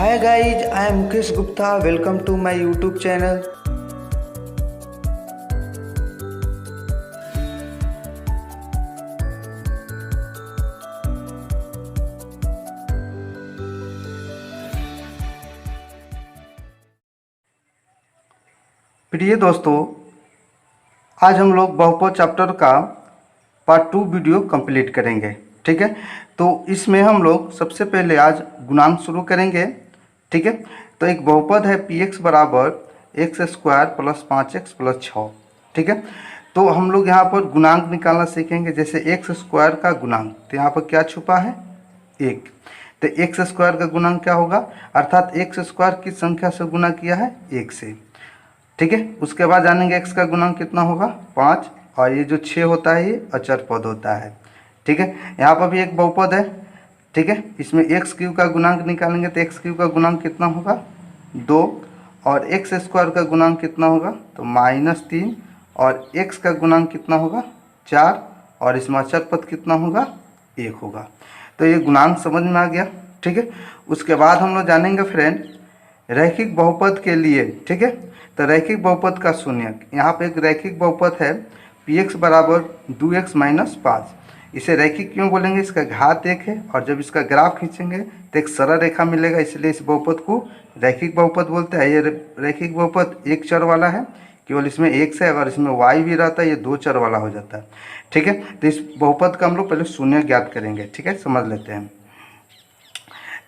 Hi guys, I am Mukesh Gupta. Welcome to my YouTube channel. प्रिय दोस्तों, आज हम लोग बहुपद चैप्टर का पार्ट 2 वीडियो कंप्लीट करेंगे। ठीक है, तो इसमें हम लोग सबसे पहले आज गुणांक शुरू करेंगे। ठीक है, तो एक बहुपद है पी एक्स बराबर x square plus 5x plus 6। ठीक है, तो हम लोग यहाँ पर गुणांक निकालना सीखेंगे। जैसे एक्स स्क्वायर का गुणांक, तो यहाँ पर क्या छुपा है? एक। तो एक्स स्क्वायर का गुणांक क्या होगा? अर्थात एक्स स्क्वायर किस संख्या से गुना किया है? 1 से। ठीक है, उसके बाद जानेंगे एक्स का गुणांक कितना होगा? 5। और ये जो 6 होता है ये अचर पद होता है। ठीक है, यहाँ पर भी एक बहुपद है। ठीक है, इसमें एक्स क्यू का गुणांक निकालेंगे तो एक्स क्यू का गुणांक कितना होगा? 2। और एक्स स्क्वायर का गुणांक कितना होगा? तो -3। और एक्स का गुणांक कितना होगा? 4। और इसमें अचर पद कितना होगा? 1 होगा। तो ये गुणांक समझ में आ गया। ठीक है, उसके बाद हम लोग जानेंगे फ्रेंड रैखिक बहुपद के लिए। ठीक है, तो रैखिक बहुपद का शून्यक, यहाँ पे एक रैखिक बहुपद है पी एक्स बराबर 2x माइनस 5। इसे रैखिक क्यों बोलेंगे? इसका घात 1 है और जब इसका ग्राफ खींचेंगे तो एक सरल रेखा मिलेगा, इसलिए इस बहुपद को रैखिक बहुपद बोलते हैं। ये रैखिक बहुपद एक चर वाला है, केवल इसमें x है। अगर इसमें y भी रहता है ये 2 चर वाला हो जाता है। ठीक है, तो इस बहुपद का हम लोग पहले शून्य ज्ञात करेंगे। ठीक है, समझ लेते हैं।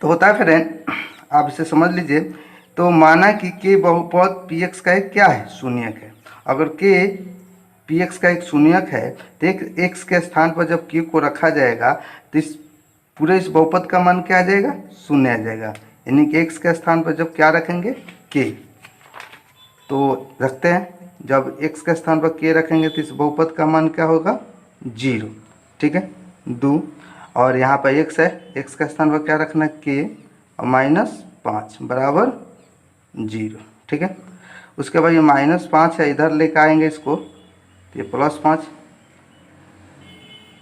तो होता है फ्रेंड, आप इसे समझ लीजिए। तो माना कि के बहुपद पी एक्स का एक क्या है? शून्यक है। अगर के पी एक्स का एक शून्यक है तो एक एक्स के स्थान पर जब के को रखा जाएगा तो इस पूरे इस बहुपद का मान क्या आ जाएगा? शून्य आ जाएगा। यानी कि एक्स के स्थान पर जब क्या रखेंगे? के। तो रखते हैं, जब एक्स के स्थान पर के रखेंगे तो इस बहुपद का मान क्या होगा? 0। ठीक है, 2। और यहाँ पर एक्स है, एक्स के स्थान पर क्या रखना है? के। और -5 बराबर 0। ठीक है, उसके बाद ये -5 है, इधर लेकर आएंगे इसको तो ये +5।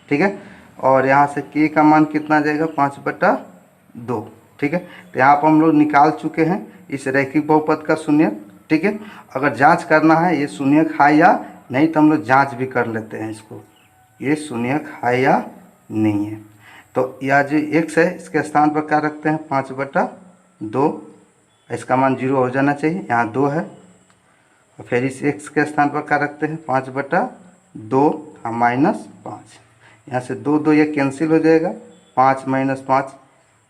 ठीक है, और यहाँ से के का मान कितना आ जाएगा? 5/2। ठीक है, तो यहाँ पर हम लोग निकाल चुके हैं इस रैखिक बहुपद का शून्यक। ठीक है, अगर जांच करना है ये शून्यक है या नहीं तो हम लोग जांच भी कर लेते हैं इसको, ये शून्यक है या नहीं है। तो यह जो x है इसके स्थान पर क्या रखते हैं? 5/2। इसका मान 0 हो जाना चाहिए, यहाँ 2 है। और फिर इस x के स्थान पर क्या रखते हैं? 5/2 और -5। यहाँ से 2 ये कैंसिल हो जाएगा, 5 - 5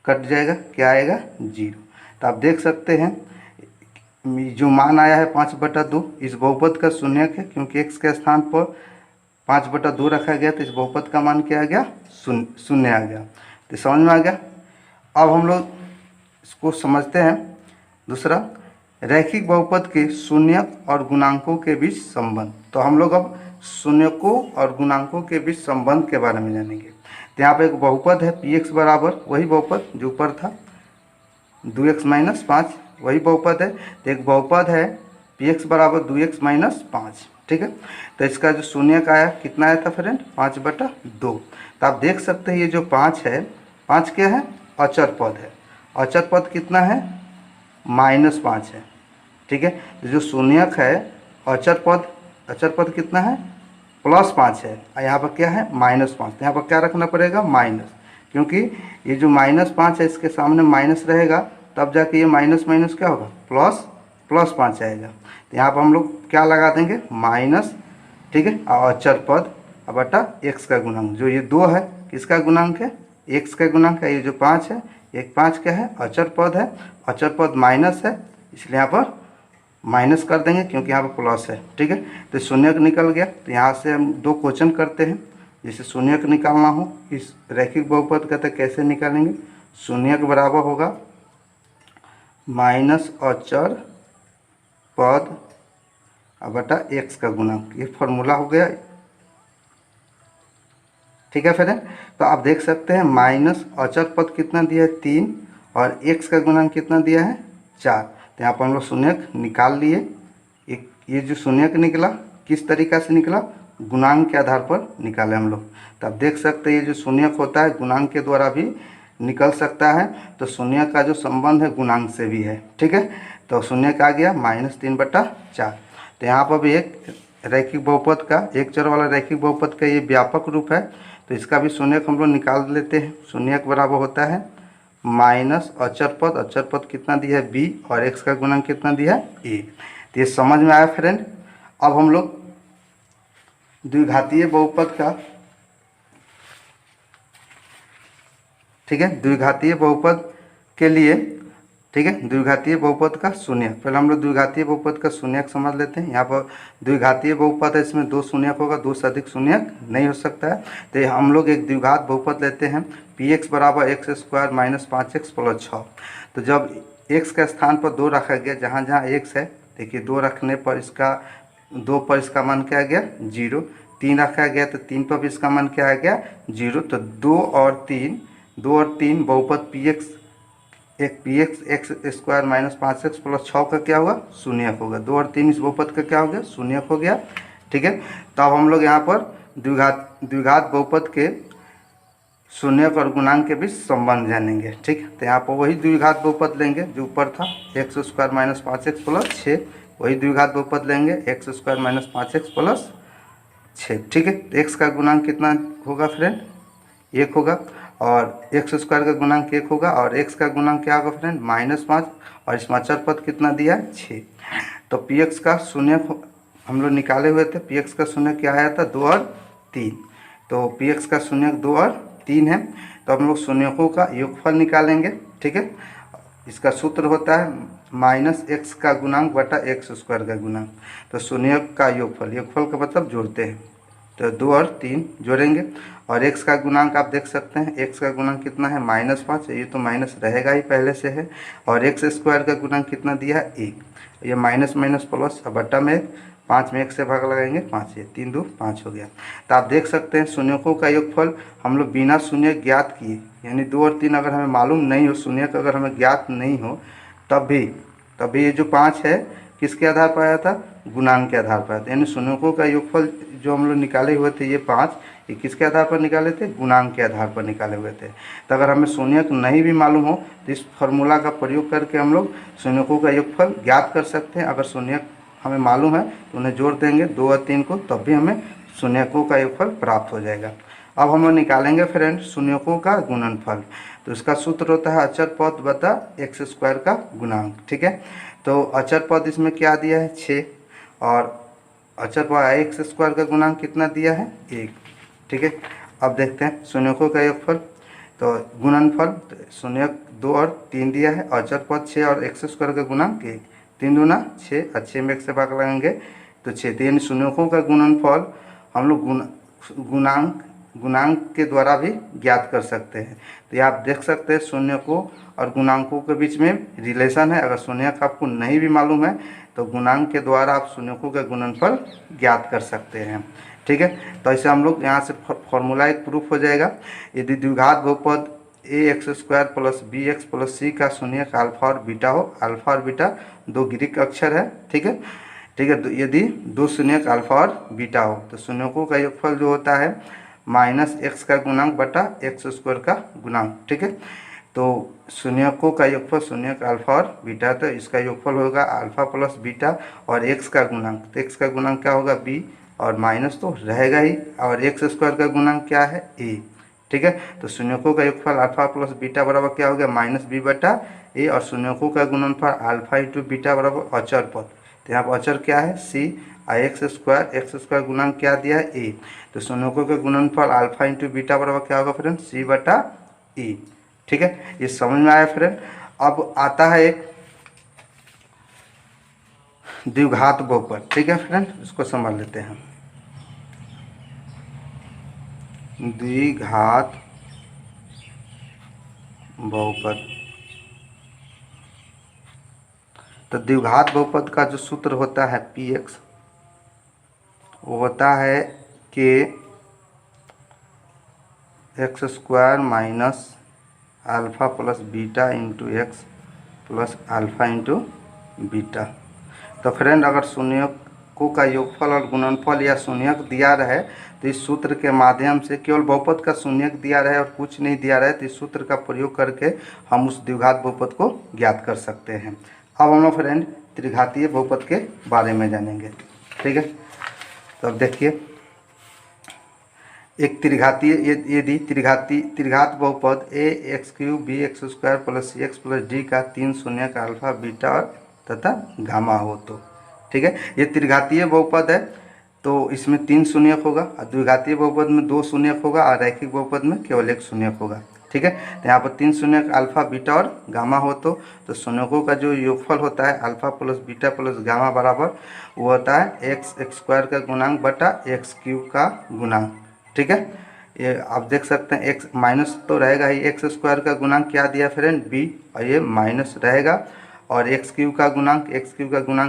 कट जाएगा, क्या आएगा? 0। तो आप देख सकते हैं जो मान आया है 5/2 इस बहुपद का शून्यक है, क्योंकि x के स्थान पर 5/2 रखा गया तो इस बहुपद का मान क्या आ गया? शून्य आ गया। तो समझ में आ गया। अब हम लोग इसको समझते हैं दूसरा, रैखिक बहुपद के शून्यक और गुणांकों के बीच संबंध। तो हम लोग अब शून्यकों और गुणांकों के बीच संबंध के बारे में जानेंगे। तो यहाँ पे एक बहुपद है पी एक्स बराबर, वही बहुपद जो ऊपर था 2x माइनस 5, वही बहुपद है। तो एक बहुपद है पी एक्स बराबर 2x माइनस 5। ठीक है, तो इसका जो शून्यक आया कितना आया था फ्रेंड? 5/2। तो आप देख सकते हैं ये जो 5 है, 5 क्या है? अचर पद है। अचर पद कितना है? -5 है। ठीक है, तो जो शून्यक है अचर पद कितना है? +5 है। और यहाँ पर क्या है? -5। तो यहाँ पर क्या रखना पड़ेगा? माइनस, क्योंकि ये जो -5 है इसके सामने माइनस रहेगा, तब जाके ये माइनस माइनस क्या होगा? +5 आएगा। तो यहाँ पर हम लोग क्या लगा देंगे? माइनस। ठीक है, और अचर पद बटा x का गुणांक, जो ये 2 है किसका गुणांक है? x का गुणांक है। ये जो 5 है, एक 5 क्या है? अचर पद है। अचर पद माइनस है, इसलिए यहाँ पर माइनस कर देंगे, क्योंकि यहाँ पर प्लस है। ठीक है, तो शून्यक निकल गया। तो यहाँ से हम 2 क्वेश्चन करते हैं। जैसे शून्यक निकालना हो इस रैखिक बहुपद का, तो कैसे निकालेंगे? शून्यक बराबर होगा माइनस अचर पद बटा x का गुणांक, ये फॉर्मूला हो गया। ठीक है फ्रेंड, तो आप देख सकते हैं माइनस अचर पद कितना दिया है? 3, और x का गुणांक कितना दिया है? 4। तो यहाँ पर हम लोग शून्यक निकाल लिए। एक ये जो शून्यक निकला किस तरीका से निकला? गुणांक के आधार पर निकाले हम लोग। तो आप देख सकते हैं ये जो शून्यक होता है गुणांक के द्वारा भी निकल सकता है। तो शून्य का जो संबंध है गुणांक से भी है, ठीक है। तो शून्य का आ गया -3/4। तो यहाँ पर भी एक रैखिक बहुपद का, एक चर वाला रैखिक बहुपद का ये व्यापक रूप है। तो इसका भी शून्यक हम लोग निकाल लेते हैं। शून्यक बराबर होता है माइनस अचर पद, अचर पद कितना दिया है b, और x का गुणांक कितना दिया है 1। तो ये समझ में आया फ्रेंड। अब हम लोग द्विघातीय बहुपद का, ठीक है, द्विघातीय बहुपद के लिए, ठीक है, द्विघातीय बहुपद का शून्यक, पहले हम लोग द्विघातीय बहुपद का शून्यक समझ लेते हैं। यहाँ पर द्विघातीय बहुपद है, इसमें 2 शून्यक होगा, 2 से अधिक शून्यक नहीं हो सकता है। तो हम लोग एक द्विघात बहुपद लेते हैं, px बराबर x² - 5x + 6। तो जब x के स्थान पर 2 रखा गया, जहाँ जहाँ x है, देखिए 2 रखने पर इसका 2 पर इसका मान क्या आ गया 0, 3 रखा गया तो 3 पर भी इसका मान क्या आ गया 0। तो 2 और 3 बहुपद px, एक px x² - 5x + 6 का क्या होगा शून्यक होगा। 2 और 3 इस बहुपद का क्या हो गया शून्यक हो गया, ठीक है। तो अब हम लोग यहाँ पर द्विघात बहुपद के शून्यक और गुणांक के बीच संबंध जानेंगे, ठीक है। तो यहाँ पर वही द्विघात बहुपद लेंगे जो ऊपर था, x² - 5x + 6, वही द्विघात बहुपद लेंगे x² - 5x + 6, ठीक है। तो x का गुणांक कितना होगा फ्रेंड 1 होगा, और x² का गुणांक 1 होगा, और x का गुणांक क्या होगा फ्रेंड -5, और इसमें अचर पद कितना दिया है 6। तो px का शून्यक हम लोग निकाले हुए थे, px का शून्यक क्या आया था 2 और 3। तो px का शून्यक 2 और 3 है। तो हम लोग शून्यकों का योगफल निकालेंगे, ठीक है। इसका सूत्र होता है -x का गुणांक बटा x² का गुणांक। तो शून्यक का योगफल, योगफल का मतलब जोड़ते हैं, तो 2 और 3 जोड़ेंगे। और x का गुणांक आप देख सकते हैं, x का गुणांक कितना है -5, ये तो माइनस रहेगा ही पहले से है। और x² का गुणांक कितना दिया है 1, ये माइनस माइनस प्लस, अब बटा में 5 में 1 से भाग लगाएंगे 5, ये 3 2 5 हो गया। तो आप देख सकते हैं शून्यकों का योगफल हम लोग बिना शून्य ज्ञात किए, यानी 2 और 3 अगर हमें मालूम नहीं हो, शून्यक अगर हमें ज्ञात नहीं हो, तब भी ये जो 5 है किसके आधार पर आया था गुणांक के आधार पर। यानी शून्यकों का योगफल जो हम लोग निकाले हुए थे ये 5, ये किसके आधार पर निकाले थे गुणांक के आधार पर निकाले हुए थे। तो अगर हमें शून्यक नहीं भी मालूम हो तो इस फॉर्मूला का प्रयोग करके हम लोग शून्यकों का योगफल ज्ञात कर सकते हैं। अगर शून्यक हमें मालूम है तो उन्हें जोड़ देंगे 2 और 3 को, तब भी हमें शून्यकों का योगफल प्राप्त हो जाएगा। अब हम लोग निकालेंगे फ्रेंड शून्यकों का गुणनफल। तो इसका सूत्र होता है अचर पद बटा x² का गुणांक, ठीक है। तो अचर पद इसमें क्या दिया है 6, और अचर पद x² का गुणांक कितना दिया है 1, ठीक है। अब देखते हैं शून्यकों का योगफल, तो गुणनफल, तो शून्यक 2 और 3 दिया है, अचर पद 6 और x² का गुणांक 1, 3 दूना 6, और 6 में 1 से भाग लगाएंगे तो 6। तो यानी शून्यकों का गुणनफल हम लोग गुणांक के द्वारा भी ज्ञात कर सकते हैं। तो ये आप देख सकते हैं शून्यकों और गुणांकों के बीच में रिलेशन है। अगर शून्यक आपको नहीं भी मालूम है तो गुणांक के द्वारा आप शून्यकों का गुणनफल ज्ञात कर सकते हैं, ठीक है। तो ऐसे हम लोग यहाँ से फॉर्मूला एक प्रूफ हो जाएगा। यदि द्विघात बहुपद ax² + bx + c का शून्यक अल्फा और बीटा हो, अल्फा और बीटा 2 ग्रीक अक्षर है, ठीक है, ठीक है। तो यदि 2 शून्यक अल्फा और बीटा हो तो शून्यकों का योगफल जो होता है -x का गुणांक बटा x² का गुणांक, ठीक है। तो शून्यकों का योगफल शून्यक अल्फा और बीटा, तो इसका योगफल होगा अल्फा प्लस बीटा और x का गुणांक, तो x का गुणांक क्या होगा b, और माइनस तो रहेगा ही, और x² का गुणांक क्या है a, ठीक है। तो शून्यकों का योगफल अल्फा प्लस बीटा बराबर क्या हो गया -b बटा a, और शून्यकों का गुणनफल अल्फा इंटू बीटा बराबर अचर पद, तो यहाँ पर अचर क्या है c, x² गुणांक क्या दिया है a। तो शून्यकों का गुणनफल अल्फा इंटू बीटा बराबर क्या होगा फ्रेंड c बटा e, ठीक है। ये समझ में आया फ्रेंड। अब आता है एक द्विघात बहुपद, ठीक है फ्रेंड, इसको समझ लेते हैं। द्विघात बहुपद, तो द्विघात बहुपद का जो सूत्र होता है px, वो होता है कि x² minus alpha plus beta into x plus alpha into beta. तो फ्रेंड अगर शून्यक को का योगफल और गुणनफल या शून्यक दिया रहे तो इस सूत्र के माध्यम से, केवल बहुपद का शून्यक दिया रहे और कुछ नहीं दिया रहे तो इस सूत्र का प्रयोग करके हम उस द्विघात बहुपद को ज्ञात कर सकते हैं। अब हम लोग फ्रेंड त्रिघातीय बहुपद के बारे में जानेंगे। ठीक है, तो अब देखिए, एक त्रिघातीय यदि त्रिघात बहुपद a x cube b x square plus c x plus d का 3 शून्यक अल्फा बीटा और तथा गामा हो तो, ठीक है, ये त्रिघातीय बहुपद है तो इसमें 3 शून्यक होगा, और द्विघातीय बहुपद में 2 शून्यक होगा और रैखिक बहुपद में केवल 1 शून्यक होगा। ठीक है, तो यहाँ पर 3 शून्यक अल्फा बीटा और गामा हो तो शून्यकों का जो योगफल होता है alpha plus beta plus gamma बराबर वो होता है एक्स स्क्वायर का गुणांक बटा एक्स क्यूब का गुणांक। ठीक है, ये आप देख सकते हैं एक्स माइनस तो रहेगा ही, एक्स स्क्वायर का गुणांक क्या दिया फ्रेंड बी, और ये माइनस रहेगा, और एक्स क्यूब का गुणांक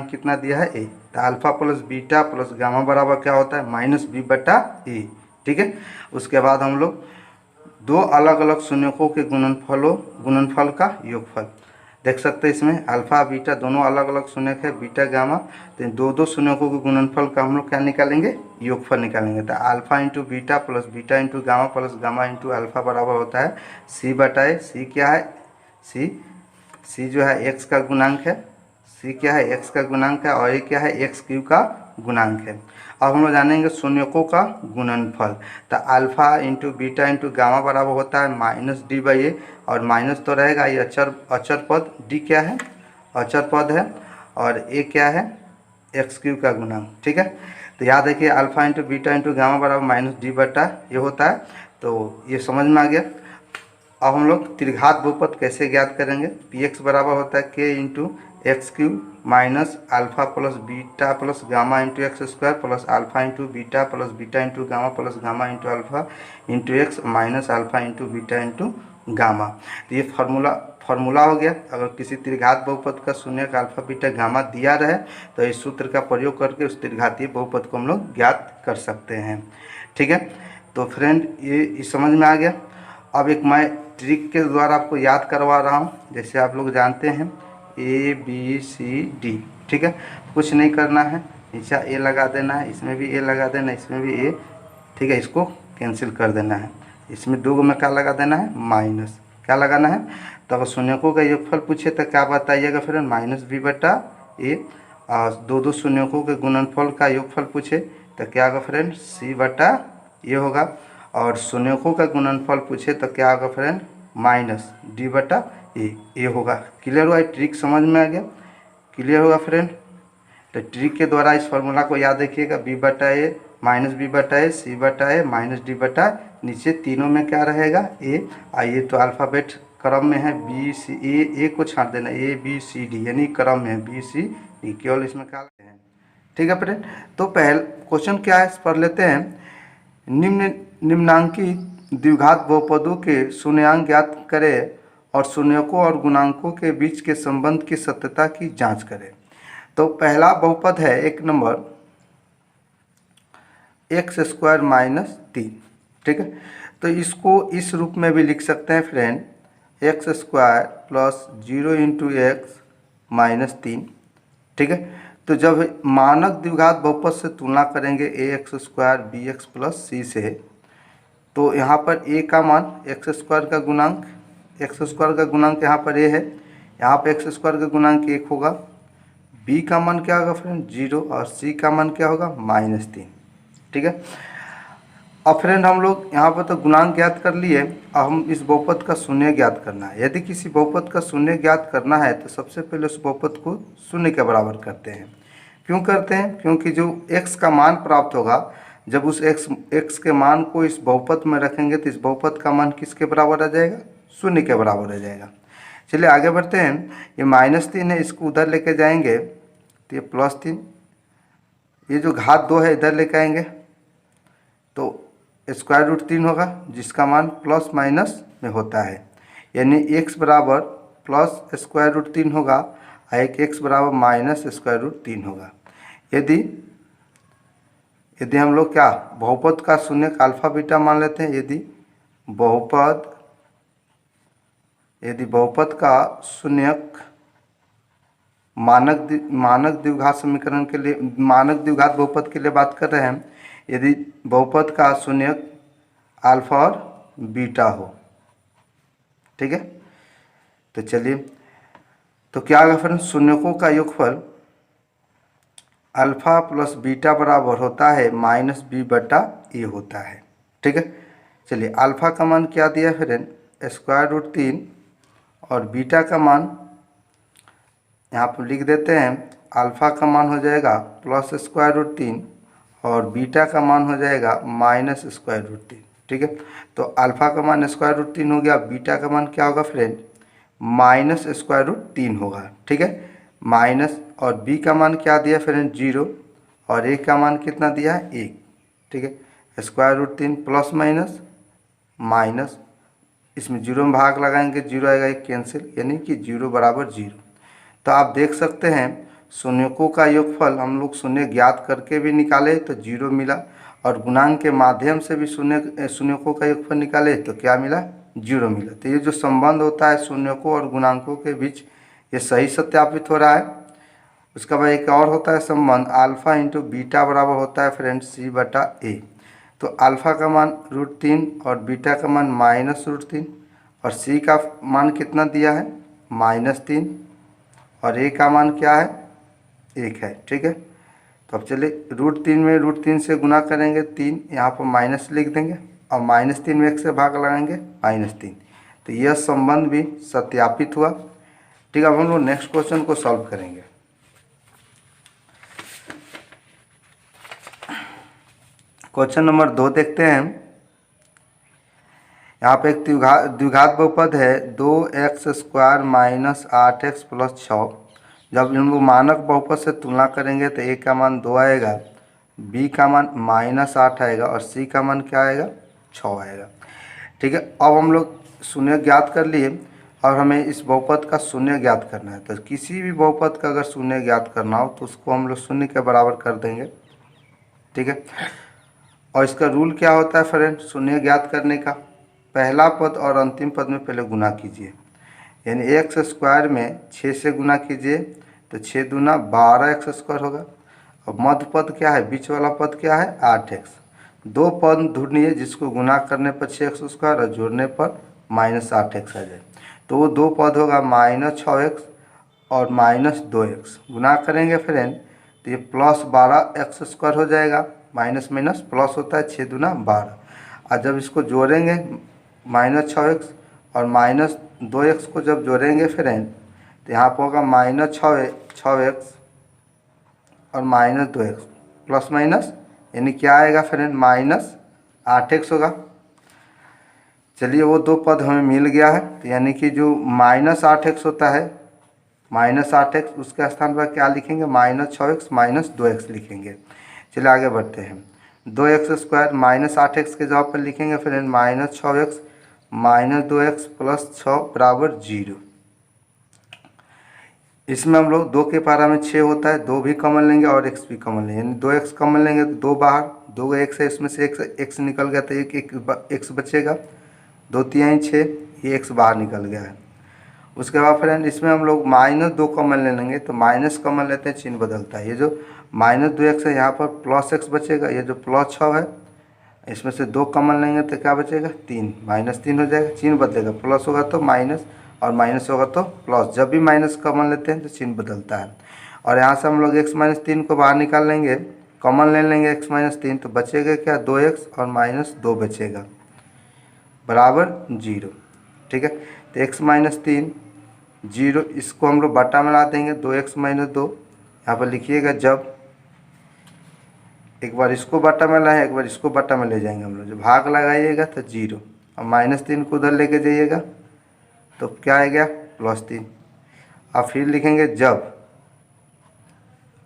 कितना दिया है ए, तो alpha plus beta plus gamma बराबर क्या होता है माइनस बी बटा ए। ठीक है, उसके बाद हम लोग 2 अलग अलग शून्यकों के गुणनफल का योगफल देख सकते हैं। इसमें अल्फा बीटा दोनों अलग अलग शून्यक है, बीटा गामा, तो 2 शून्यकों के गुणनफल का हम लोग क्या निकालेंगे, योगफल निकालेंगे। तो alpha into beta plus beta into gamma plus gamma into alpha बराबर होता है सी बटा ए। सी क्या है, सी जो है एक्स का गुणांक है, सी क्या है एक्स का गुणांक है, और ये क्या है एक्स क्यूब का गुणांक है। अब हम लोग जानेंगे शून्यकों का गुणनफल, तो alpha into beta into gamma बराबर होता है माइनस डी बाई ए, और माइनस तो रहेगा, ये अचर पद, डी क्या है अचर पद है, और ए क्या है एक्स क्यूब का गुणांक। ठीक है, तो याद रखिए alpha into beta into gamma बराबर माइनस डी बटा ये होता है, तो ये समझ में आ गया। अब हम लोग त्रिघात बहुपद कैसे ज्ञात करेंगे, पी एक्स बराबर होता है के into x cube minus alpha plus beta plus gamma into x square plus alpha into beta plus beta into gamma plus gamma into alpha into x minus alpha into beta into gamma. तो ये formula हो गया। अगर किसी त्रिघात बहुपद का शून्यक alpha beta gamma दिया रहे तो इस सूत्र का प्रयोग करके उस त्रिघातीय बहुपद को हम लोग ज्ञात कर सकते हैं। ठीक है, तो फ्रेंड ये समझ में आ गया। अब एक मैं ट्रिक के द्वारा आपको याद करवा रहा हूँ। जैसे आप लोग जानते हैं ए बी सी डी, ठीक है, कुछ नहीं करना है, नीचे ए लगा देना है, इसमें भी ए लगा देना है, इसमें भी ए, ठीक है, इसको कैंसिल कर देना है, इसमें 2 में क्या लगा देना है माइनस, क्या लगाना है। तो अगर शून्यकों का योगफल पूछे तो क्या बताइएगा फ्रेंड माइनस बी बटा ए, और 2 शून्यकों के गुणनफल का योगफल पूछे तो क्या होगा फ्रेंड सी बटा ये होगा, और शून्यकों का गुणनफल पूछे तो क्या होगा फ्रेंड माइनस डी बटा ए होगा। क्लियर हुआ, ट्रिक समझ में आ गया, क्लियर होगा फ्रेंड। तो ट्रिक के द्वारा इस फॉर्मूला को याद रखिएगा, बी बटा ए माइनस बी बटा ए सी बटा ए माइनस डी बटा, नीचे तीनों में क्या रहेगा ए, आइए तो अल्फ़ाबेट क्रम में है बी सी, ए को छाट देना, ए बी सी डी यानी क्रम में है बी सी डी, केवल इसमें क्या है। ठीक है फ्रेंड, तो पहले क्वेश्चन क्या है पढ़ लेते हैं। निम्नांकित द्विघात बहुपदों के शून्यांक ज्ञात करें और शून्यकों और गुणांकों के बीच के संबंध की सत्यता की जांच करें। तो पहला बहुपद है 1 नंबर एक्स स्क्वायर माइनस 3। ठीक है, तो इसको इस रूप में भी लिख सकते हैं friend, x square plus 0 into x minus 3। ठीक है, तो जब मानक द्विघात बहुपद से तुलना करेंगे a x square b x plus c से, तो यहाँ पर ए का मान एक्स स्क्वायर का गुणांक, एक्स स्क्वायर का गुणांक यहाँ पर ए है, यहाँ पर एक्स स्क्वायर का गुणांक 1 होगा, बी का मान क्या होगा फ्रेंड 0, और सी का मान क्या होगा माइनस 3। ठीक है, अब फ्रेंड हम लोग यहाँ पर तो गुणांक ज्ञात कर लिए, अब हम इस बहुपद का शून्य ज्ञात करना है। यदि किसी बहुपद का शून्य ज्ञात करना है तो सबसे पहले उस बहुपद को शून्य के बराबर करते हैं। क्यों करते हैं, क्योंकि जो x का मान प्राप्त होगा, जब उस x के मान को इस बहुपद में रखेंगे तो इस बहुपद का मान किसके बराबर आ जाएगा, शून्य के बराबर आ जाएगा। चलिए आगे बढ़ते हैं। ये माइनस 3 है, इसको उधर लेके जाएंगे तो ये प्लस 3, ये जो घात 2 है इधर लेके आएंगे तो स्क्वायर रूट 3 होगा, जिसका मान प्लस माइनस में होता है, यानी x बराबर प्लस स्क्वायर रूट 3 होगा और एक x बराबर माइनस स्क्वायर रूट 3 होगा। यदि हम लोग क्या बहुपद का शून्यक अल्फा बीटा मान लेते हैं, यदि बहुपद का शून्यक मानक द्विघात समीकरण के लिए, मानक द्विघात बहुपद के लिए बात कर रहे हैं। यदि बहुपद का शून्यक अल्फा और बीटा हो, ठीक है। तो चलिए, तो क्या होगा फ्रेंड्स, शून्यकों का योगफल अल्फा प्लस बीटा बराबर होता है माइनस बी बटा ए होता है, ठीक है। चलिए, अल्फा का मान क्या दिया फ्रेंड, स्क्वायर रूट 3, और बीटा का मान यहाँ पर लिख देते हैं। अल्फा का मान हो जाएगा प्लस स्क्वायर रूट 3 और बीटा का मान हो जाएगा माइनस स्क्वायर रूट 3, ठीक है। तो अल्फा का मान स्क्वायर रूट 3 हो गया, बीटा का मान क्या होगा फ्रेंड, माइनस स्क्वायर रूट 3 होगा, ठीक है। माइनस, और बी का मान क्या दिया फ्रेंड, 0, और ए का मान कितना दिया है, 1, ठीक है। Square root 3 plus minus minus, इसमें 0 में भाग लगाएंगे, 0 आएगा, 1 कैंसिल, यानी कि 0 बराबर 0। तो आप देख सकते हैं शून्यकों का योगफल हम लोग शून्य ज्ञात करके भी निकाले तो 0 मिला, और गुणांक के माध्यम से भी शून्यकों का योगफल निकाले तो क्या मिला, 0 मिला। तो ये जो संबंध होता है शून्यकों और गुणांकों के बीच, ये सही सत्यापित हो रहा है। उसका बाद एक और होता है संबंध, अल्फा इंटू बीटा बराबर होता है फ्रेंड सी बटा ए। तो अल्फा का मान √3 और बीटा का मान माइनस √3, और सी का मान कितना दिया है, -3, और ए का मान क्या है, 1 है, ठीक है। तो अब चलिए, √3 में √3 से गुना करेंगे 3, यहाँ पर माइनस लिख देंगे, और -3 में 1 से भाग लगाएंगे -3। तो यह संबंध भी सत्यापित हुआ, ठीक है। अब हम लोग नेक्स्ट क्वेश्चन को सॉल्व करेंगे। क्वेश्चन नंबर 2 देखते हैं। यहाँ पे एक द्विघात बहुपद है 2x² माइनस 8x प्लस 6। जब हम लोग मानक बहुपद से तुलना करेंगे तो ए का मान 2 आएगा, बी का मान -8 आएगा, और सी का मान क्या आएगा, 6 आएगा, ठीक है। अब हम लोग शून्य ज्ञात कर लिए, और हमें इस बहुपद का शून्य ज्ञात करना है। तो किसी भी बहुपद का अगर शून्य ज्ञात करना हो तो उसको हम लोग शून्य के बराबर कर देंगे, ठीक है। और इसका रूल क्या होता है फ्रेंड, शून्य ज्ञात करने का, पहला पद और अंतिम पद में पहले गुना कीजिए, यानी x² में 6 से गुना कीजिए तो 6 दूना 12x² होगा। और मध्य पद क्या है, बीच वाला पद क्या है, 8x। दो पद ढूंढिए जिसको गुना करने पर 6x² और जोड़ने पर -8x आ जाए। तो वो दो पद होगा -6x और -2x। गुना करेंगे फ्रेंड तो ये +12x² हो जाएगा, माइनस माइनस प्लस होता है, 6 दूना 12। और जब इसको जोड़ेंगे -6x और -2x को जब जोड़ेंगे फ्रेंड तो यहाँ पर होगा -6x और -2x प्लस माइनस, यानी क्या आएगा फ्रेंड, -8x होगा। चलिए, वो दो पद हमें मिल गया है, तो यानी कि जो -8x होता है, -8x उसके स्थान पर क्या लिखेंगे, -6x -2x लिखेंगे। चलिए आगे बढ़ते हैं। 2x² -8x के जवाब पर लिखेंगे फ्रेंड -6x -2x प्लस 6 बराबर 0। इसमें हम लोग 2 के पारा में 6 होता है, 2 भी कॉमन लेंगे और x भी कॉमन लेंगे, यानी 2x कॉमन लेंगे तो 2 बाहर, 2 x है, इसमें से x निकल गया तो एक x बचेगा, 2 3 6, ये x बाहर निकल गया है। उसके बाद फ्रेंड इसमें हम लोग -2 कॉमन ले लेंगे, तो माइनस कॉमन लेते हैं, चिन्ह बदलता है। ये जो -2x है यहाँ पर +x बचेगा, ये जो +6 है इसमें से 2 कॉमन लेंगे तो क्या बचेगा, 3, -3 हो जाएगा, चिन्ह बदलेगा, प्लस होगा तो माइनस और माइनस होगा तो प्लस। जब भी माइनस कॉमन लेते हैं तो चिन्ह बदलता है। और यहाँ से हम लोग x-3 को बाहर निकाल लेंगे, कॉमन ले लेंगे x-3, तो बचेगा क्या, 2x और -2 बचेगा बराबर 0, ठीक है। तो x-3 0, इसको हम लोग बटा में ला देंगे, 2x - 2 यहाँ पर लिखिएगा। जब एक बार इसको बटा में लाए, एक बार इसको बटा में ले जाएंगे हम लोग, जब भाग लगाइएगा तो 0, और -3 को उधर लेके जाइएगा तो क्या आएगा, +3। अब फिर लिखेंगे जब,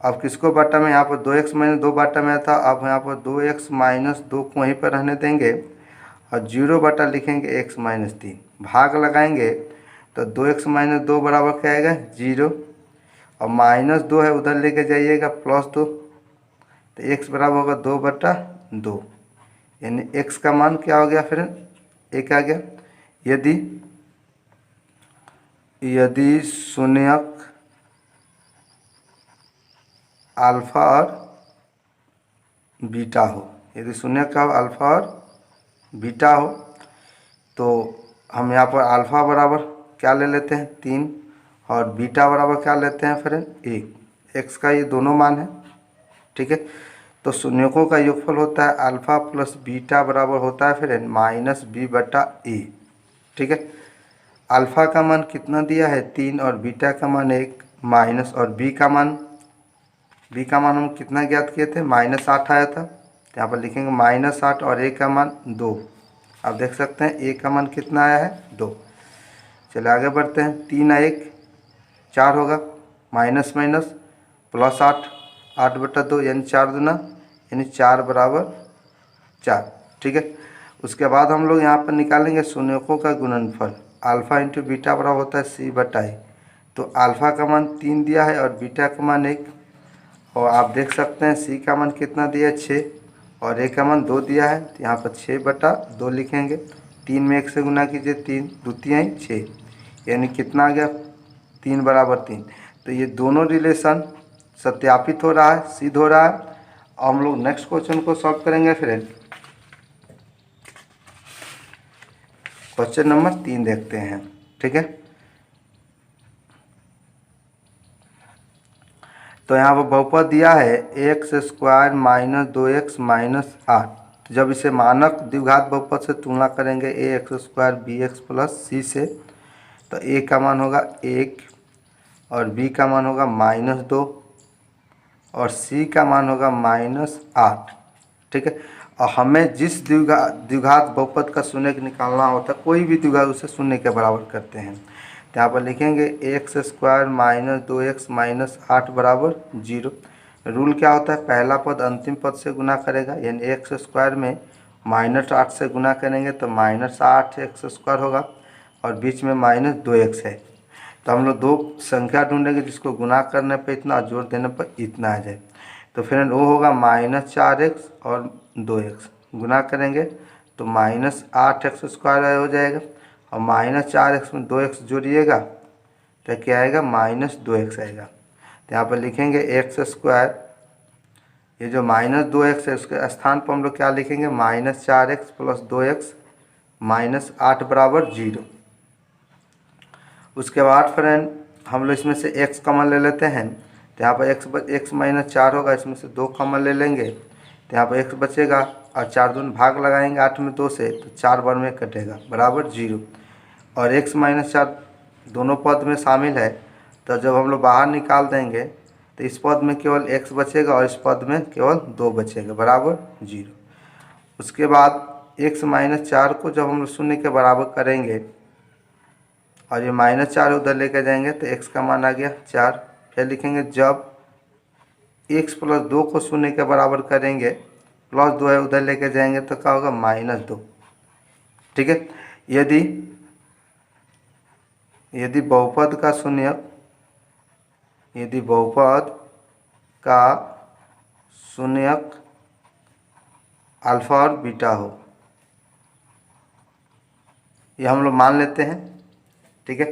अब किसको बटा में, यहाँ पर 2x - 2 बटा में था, अब यहाँ पर 2x - 2 को वहीं पर रहने देंगे, और 0 बटा लिखेंगे x - 3, भाग लगाएंगे तो 2x - 2 बराबर क्या आएगा, 0, और -2 है उधर लेके जाइएगा +2, तो x बराबर होगा 2/2, यानी x का मान क्या हो गया फ्रेंड, 1 आ गया। यदि शून्यक अल्फ़ा और बीटा हो। यदि शून्य का हो अल्फ़ा और बीटा हो तो हम यहाँ पर अल्फ़ा बराबर क्या ले लेते हैं 3 और बीटा बराबर क्या लेते हैं फ्रेंड 1। एक्स का ये दोनों मान है, ठीक है। तो शून्यकों का योगफल होता है अल्फ़ा प्लस बीटा बराबर होता है फ्रेंड माइनस बी बटा ए, ठीक है। अल्फ़ा का मान कितना दिया है 3 और बीटा का मान 1 माइनस और बी का मान हम कितना ज्ञात किए थे -8 आया था। तो यहाँ पर लिखेंगे -8 और ए का मान 2। आप देख सकते हैं ए का मान कितना आया है 2। चलिए आगे बढ़ते हैं। 3 और 1 4 होगा, माइनस माइनस प्लस 8 8 बटा 2 यानी 4 दूना यानी 4 बराबर 4, ठीक है। उसके बाद हम लोग यहाँ पर निकालेंगे शून्यकों का गुणनफल। अल्फ़ा इंटू बीटा बराबर होता है सी बटा ए। तो अल्फ़ा का मान 3 दिया है और बीटा का मान 1 और आप देख सकते हैं सी का मान कितना दिया है 6 और ए का मान 2 दिया है। तो यहाँ पर 6 बटा 2 लिखेंगे। 3 में 1 से गुना कीजिए 3 2 3 6 यानी कितना आ गया 3 बराबर 3। तो ये दोनों रिलेशन सत्यापित हो रहा है, सिद्ध हो रहा है। और हम लोग नेक्स्ट क्वेश्चन को सॉल्व करेंगे फ्रेंड। क्वेश्चन नंबर 3 देखते हैं, ठीक है। तो यहाँ पर बहुपद दिया है x square minus 2x minus 8। तो जब इसे मानक द्विघात बहुपद से तुलना करेंगे a x square b x plus c से, तो ए का मान होगा 1 और बी का मान होगा -2 और सी का मान होगा -8, ठीक है। और हमें जिस द्विघात बहुपद का शून्य निकालना होता है, कोई भी द्विघात उसे शून्य के बराबर करते हैं। तो यहाँ पर लिखेंगे x square minus 2x minus 8 बराबर 0। रूल क्या होता है, पहला पद अंतिम पद से गुना करेगा, यानी एक्स स्क्वायर में -8 से गुना करेंगे तो -8 एक्स स्क्वायर होगा और बीच में -2x है। तो हम लोग दो संख्या ढूंढेंगे जिसको गुना करने पर इतना, जोड़ देने पर इतना आ जाए। तो फिर वो होगा -4x और 2x गुना करेंगे तो -8x स्क्वायर हो जाएगा और -4x में 2x जोड़िएगा तो क्या आएगा -2x आएगा। तो यहाँ पर लिखेंगे एक्स स्क्वायर, ये जो -2x है उसके स्थान पर हम लोग क्या लिखेंगे -4x प्लस 2x -8 बराबर 0। उसके बाद फ्रेंड हम लोग इसमें से x कॉमन ले लेते हैं। तो यहाँ पर x -4 होगा, इसमें से 2 कॉमन ले लेंगे तो यहाँ पर x बचेगा और 4 दूनी भाग लगाएंगे 8 में 2 से तो 4 बार में कटेगा बराबर 0। और x -4 दोनों पद में शामिल है, तो जब हम लोग बाहर निकाल देंगे तो इस पद में केवल x बचेगा और इस पद में केवल 2 बचेगा बराबर 0। उसके बाद x -4 को जब हम लोग शून्य के बराबर करेंगे और ये -4 उधर लेकर जाएंगे तो x का मान आ गया 4। फिर लिखेंगे जब x प्लस 2 को शून्य के बराबर करेंगे, प्लस 2 है उधर लेकर जाएंगे तो क्या होगा -2, ठीक है। यदि बहुपद का शून्यक अल्फा और बीटा हो, ये हम लोग मान लेते हैं, ठीक है।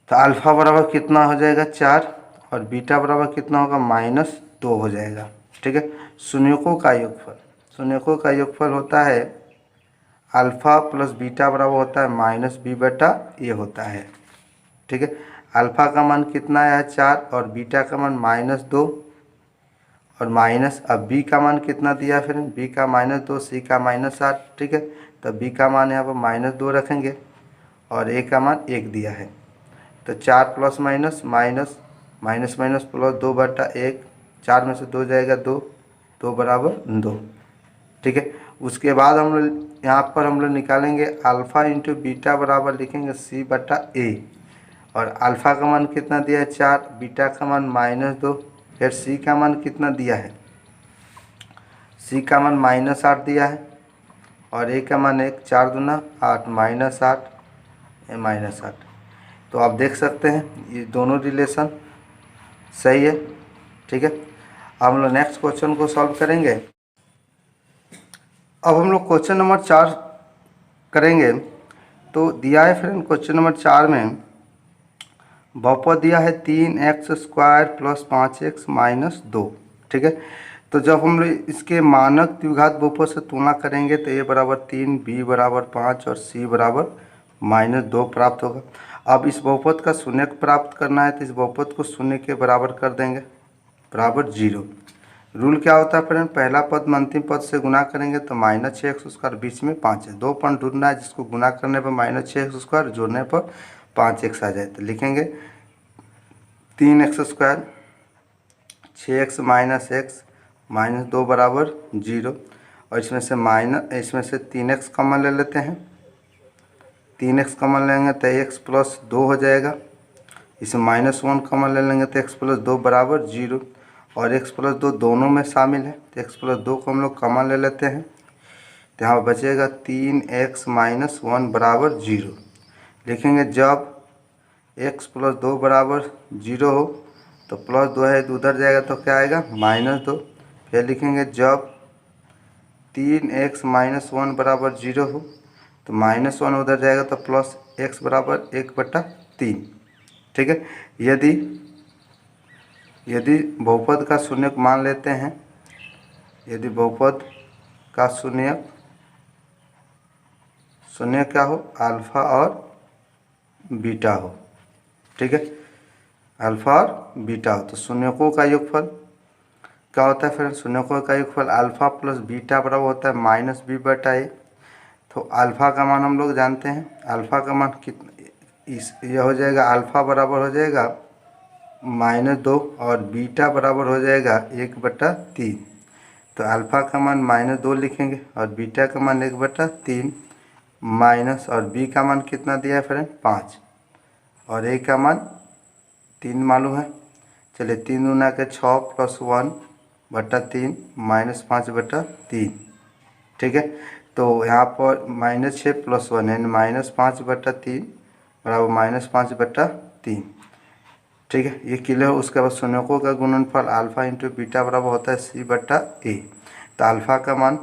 तो अल्फा बराबर कितना हो जाएगा 4 और बीटा बराबर कितना होगा -2 हो जाएगा, ठीक है। शून्यकों का योगफल होता है अल्फ़ा प्लस बीटा बराबर होता है -b बटा ए होता है, ठीक है। अल्फ़ा का मान कितना है 4 और बीटा का मान -2 और माइनस, अब b का मान कितना दिया फिर b का -2 c का -8, ठीक है। तो b का मान यहाँ पर -2 रखेंगे और a का मान 1 दिया है। तो 4 plus minus minus minus minus plus 2 बटा 1, 4 में से 2 जाएगा 2, 2 बराबर 2, ठीक है। उसके बाद हम लोग यहाँ पर हम लोग निकालेंगे अल्फ़ा इंटू बीटा बराबर लिखेंगे सी बटा ए। और अल्फ़ा का मान कितना दिया है 4, बीटा का मान -2, फिर सी का मान कितना दिया है, सी का मान -8 दिया है और ए का मान 1, 4 दूना 8 -8 -8। तो आप देख सकते हैं ये दोनों रिलेशन सही है, ठीक है। अब हम लोग नेक्स्ट क्वेश्चन को सॉल्व करेंगे। अब हम लोग क्वेश्चन नंबर 4 करेंगे। तो दिया है फ्रेंड क्वेश्चन नंबर 4 में बहुपद दिया है 3x² प्लस 5x माइनस 2। ठीक है, तो जब हम लोग इसके मानक द्विघात बहुपद से तुलना करेंगे तो a बराबर 3, b बराबर 5 और c बराबर -2 प्राप्त होगा। अब इस बहुपद का शून्यक प्राप्त करना है तो इस बहुपद को शून्य के बराबर कर देंगे, बराबर 0। रूल क्या होता है फ्रेंड, पहला पद में अंतिम पद से गुना करेंगे तो -6x², बीच में 5 है, 2 पद ढूंढना है जिसको गुना करने पर -6x², जोड़ने पर 5x आ जाए। तो लिखेंगे 3x², 6x minus x minus 2 बराबर 0। और इसमें से 3x कॉमन ले लेते हैं, 3x कॉमन लेंगे तो x प्लस 2 हो जाएगा। इसमें -1 कॉमन ले लेंगे तो x प्लस 2 बराबर 0। और x प्लस 2 दोनों में शामिल है तो x प्लस 2 को हम लोग कॉमन ले लेते हैं, तो यहाँ बचेगा 3x माइनस 1 बराबर 0। लिखेंगे जब x प्लस 2 बराबर 0 हो तो प्लस 2 है तो उधर जाएगा तो क्या आएगा, -2। फिर लिखेंगे जब 3x माइनस 1 बराबर 0 हो तो -1 उधर जाएगा तो प्लस x बराबर 1/3। ठीक है, यदि बहुपद का शून्यक मान लेते हैं, यदि बहुपद का शून्यक क्या हो, अल्फा और बीटा हो। ठीक है, अल्फा और बीटा हो तो शून्यकों का योगफल क्या होता है फ्रेंड, शून्यकों का योगफल अल्फा प्लस बीटा बराबर होता है -b/a। तो अल्फा का मान हम लोग जानते हैं, अल्फा का मान कितना, यह हो जाएगा अल्फा बराबर हो जाएगा -2 और बीटा बराबर हो जाएगा 1/3। तो अल्फा का मान -2 लिखेंगे और बीटा का मान 1/3 माइनस, और बी का मान कितना दिया है फ्रेंड 5 और ए का मान 3 मालूम है। चलिए 3 दूना के 6 प्लस 1/3 -5/3। ठीक है, तो यहाँ पर -6 प्लस 1 यानी -5/3 बराबर -5/3। ठीक है, ये क्लियर। उसके बाद शून्यकों का गुणनफल अल्फा इंटू बीटा बराबर होता है c/a। तो अल्फा का मान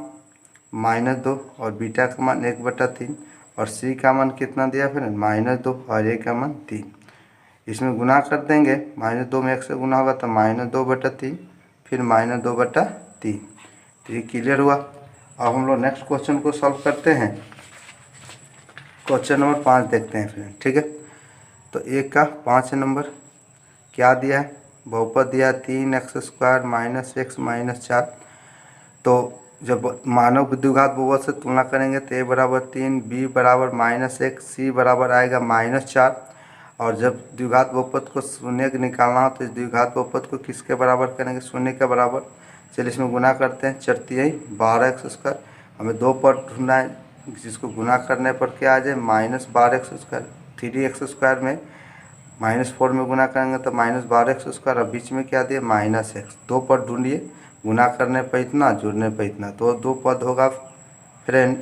-2 और बीटा का मान 1/3 और c का मान कितना दिया फिर -2 और a का मान 3। इसमें गुना कर देंगे, -2 में 1 से गुना होगा तो -2/3 फिर -2/3। तो ये क्लियर हुआ। अब हम लोग नेक्स्ट क्वेश्चन को सॉल्व करते हैं। क्वेश्चन नंबर 5 देखते हैं फ्रेंड। ठीक है, तो 1 का 5 नंबर क्या दिया है, बहुपद दिया 3x² माइनस x माइनस 4। तो जब मानव द्विघात बहुपद से तुलना करेंगे तो a बराबर 3, b बराबर -1, c बराबर आएगा -4। और जब द्विघात बहुपद को शून्य निकालना हो तो इस द्विघात बहुपद को किसके बराबर करेंगे, शून्य के बराबर। चलिए इसमें गुना करते हैं, 4×3 = 12x²। हमें 2 पद ढूंढना है जिसको गुना करने पर क्या आ जाए -12x²। 3x² में -4 में गुना करेंगे तो -12x² और बीच में क्या दिए -x। 2 पद ढूंढिए, गुना करने पर इतना, जोड़ने पर इतना, तो 2 पद होगा friend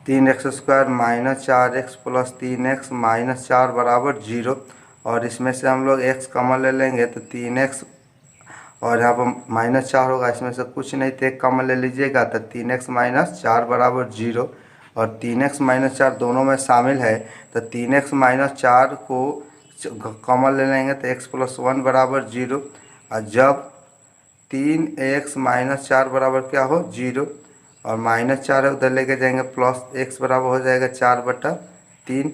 3x² minus 4x plus 3x minus 4 बराबर 0। और इसमें से हम लोग x कॉमन ले लेंगे तो 3x और यहाँ पर -4 होगा, इसमें से कुछ नहीं तो 1 कॉमन ले लीजिएगा तो 3x माइनस 4 बराबर 0। और 3x माइनस 4 दोनों में शामिल है तो 3x माइनस 4 को कॉमन ले लेंगे तो x प्लस 1 बराबर 0। और जब 3x माइनस 4 बराबर क्या हो 0 और -4 है उधर लेके जाएंगे प्लस x बराबर हो जाएगा 4/3।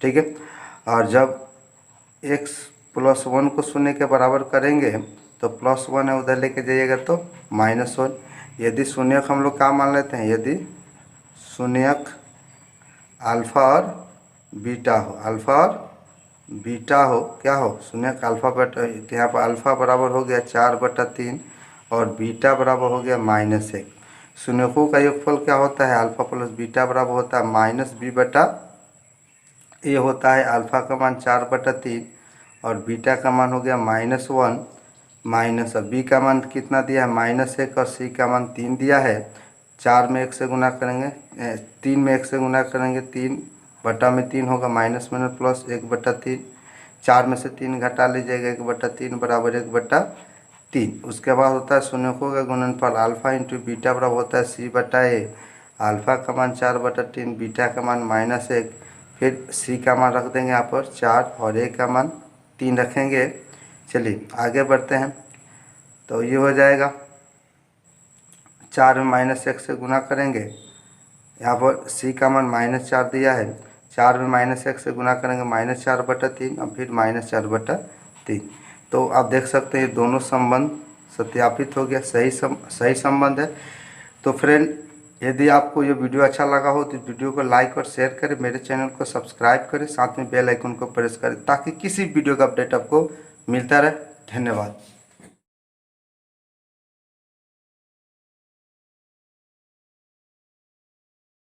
ठीक है, और जब x प्लस 1 को शून्य के बराबर करेंगे तो +1 है उधर लेके जाइएगा तो -1। यदि शून्यक हम लोग क्या मान लेते हैं, यदि शून्यक अल्फ़ा और बीटा हो, अल्फ़ा और बीटा हो, क्या हो शून्यक अल्फ़ा बटा, यहाँ पर अल्फ़ा बराबर हो गया 4/3 और बीटा बराबर हो गया -1। शून्यकों का योगफल क्या होता है, अल्फ़ा प्लस बीटा बराबर होता है -b/a होता है। अल्फ़ा का मान 4/3 और बीटा का मान हो गया -1 माइनस, अब बी का मान कितना दिया है -1 और सी का मान 3 दिया है। 4 में 1 से गुना करेंगे, 3 में 1 से गुना करेंगे 3/3 होगा, माइनस माइनस प्लस 1/3। 4 में से 3 घटा लीजिएगा 1/3 बराबर 1/3। उसके बाद होता है शून्यकों का गुणनफल अल्फ़ा इंटू बीटा बराबर होता है c/a। अल्फ़ा का मान 4/3, बीटा का मान -1, फिर सी का मान रख देंगे यहाँ पर 4 और ए का मान 3 रखेंगे। चलिए आगे बढ़ते हैं। तो ये हो जाएगा 4 में -1 से गुना करेंगे। यहाँ पर सी का मान -4 दिया है, 4 में -1 से गुना करेंगे -4/3 और फिर -4/3। तो आप देख सकते हैं दोनों संबंध सत्यापित हो गया, सही संबंध है। तो फ्रेंड, यदि आपको ये वीडियो अच्छा लगा हो तो वीडियो को लाइक और शेयर करें, मेरे चैनल को सब्सक्राइब करें, साथ में बेल आइकन को प्रेस करें ताकि किसी वीडियो का अपडेट आपको मिलता रहे। धन्यवाद।